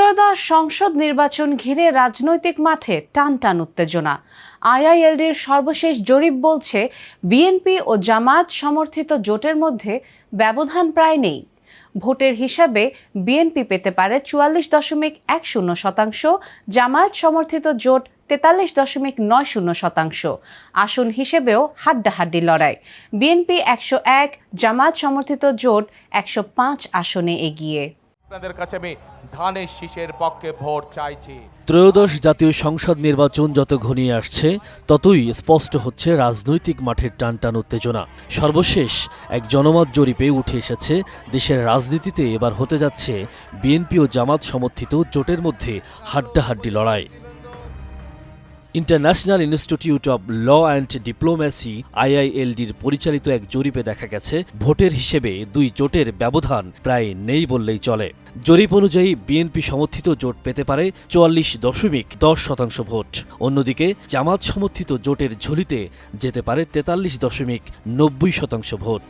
ত্রয়োদশ সংসদ নির্বাচন ঘিরে রাজনৈতিক মাঠে টানটান উত্তেজনা। আইআইএলডির সর্বশেষ জরিপ বলছে বিএনপি ও জামায়াত সমর্থিত জোটের মধ্যে ব্যবধান প্রায় নেই। ভোটের হিসাবে বিএনপি পেতে পারে 44.10%, জামায়াত সমর্থিত জোট 43.90%। আসন হিসেবেও হাড্ডাহাড্ডি লড়াই। বিএনপি 101, জামায়াত সমর্থিত জোট 105 আসনে এগিয়ে। আপনাদের কাছে আমি ধানের শীষের পক্ষে ভোট চাইছি। ত্রয়োদশ জাতীয় সংসদ নির্বাচন যত ঘনিয়ে আসছে ততই স্পষ্ট হচ্ছে রাজনৈতিক মাঠের টানটান উত্তেজনা। সর্বশেষ এক জনমত জরিপে উঠে এসেছে দেশের রাজনীতিতে এবার হতে যাচ্ছে বিএনপি ও জামাত সমর্থিত জোটের মধ্যে হাড্ডাহাড্ডি লড়াই। International institute of law and diplomacy আইআইএলডির পরিচালিত এক জরিপে দেখা গেছে ভোটের হিসেবে দুই জোটের ব্যবধান প্রায় নেই বললেই চলে। জরিপ অনুযায়ী বিএনপি সমর্থিত জোট পেতে পারে 44.10% ভোট, অন্যদিকে জামাত সমর্থিত জোটের ঝুলিতে যেতে পারে 43.90% ভোট।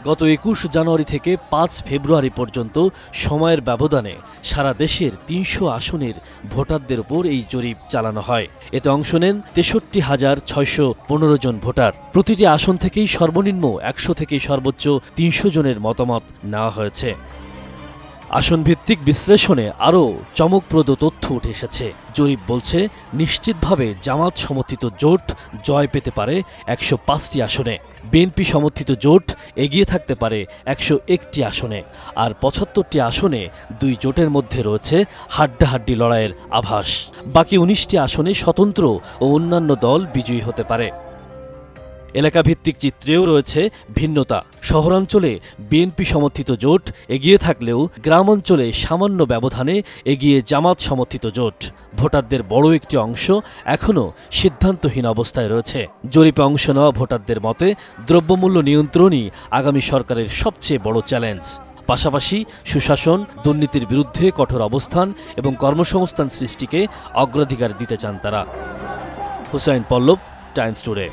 গত 21 জানুয়ারি থেকে 5 ফেব্রুয়ারি পর্যন্ত সময়ের ব্যবধানে সারা দেশের 300 আসনের ভোটারদের উপর এই জরিপ চালানো হয়। এতে অংশ নেন 63,615 জন ভোটার। প্রতিটি আসন থেকেই সর্বনিম্ন 100 থেকে সর্বোচ্চ 300 জনের মতামত নেওয়া হয়েছে। আসনভিত্তিক বিশ্লেষণে আরও চমকপ্রদ তথ্য উঠে এসেছে। জরিপ বলছে নিশ্চিতভাবে জামাত সমর্থিত জোট জয় পেতে পারে 105টি আসনে, বিএনপি সমর্থিত জোট এগিয়ে থাকতে পারে 101টি আসনে, আর 75টি আসনে দুই জোটের মধ্যে রয়েছে হাড্ডাহাড্ডি লড়াইয়ের আভাস। বাকি 19টি আসনে স্বতন্ত্র ও অন্যান্য দল বিজয়ী হতে পারে। এলাকাভিত্তিক চিত্রেও রয়েছে ভিন্নতা। শহরাঞ্চলে বিএনপি সমর্থিত জোট এগিয়ে থাকলেও গ্রামাঞ্চলে সামান্য ব্যবধানে এগিয়ে জামাত সমর্থিত জোট। ভোটারদের বড় একটি অংশ এখনও সিদ্ধান্তহীন অবস্থায় রয়েছে। জরিপে অংশ নেওয়া ভোটারদের মতে দ্রব্যমূল্য নিয়ন্ত্রণই আগামী সরকারের সবচেয়ে বড় চ্যালেঞ্জ। পাশাপাশি সুশাসন, দুর্নীতির বিরুদ্ধে কঠোর অবস্থান এবং কর্মসংস্থান সৃষ্টিকে অগ্রাধিকার দিতে চান তারা। হুসাইন পল্লব, টাইমস টুডে।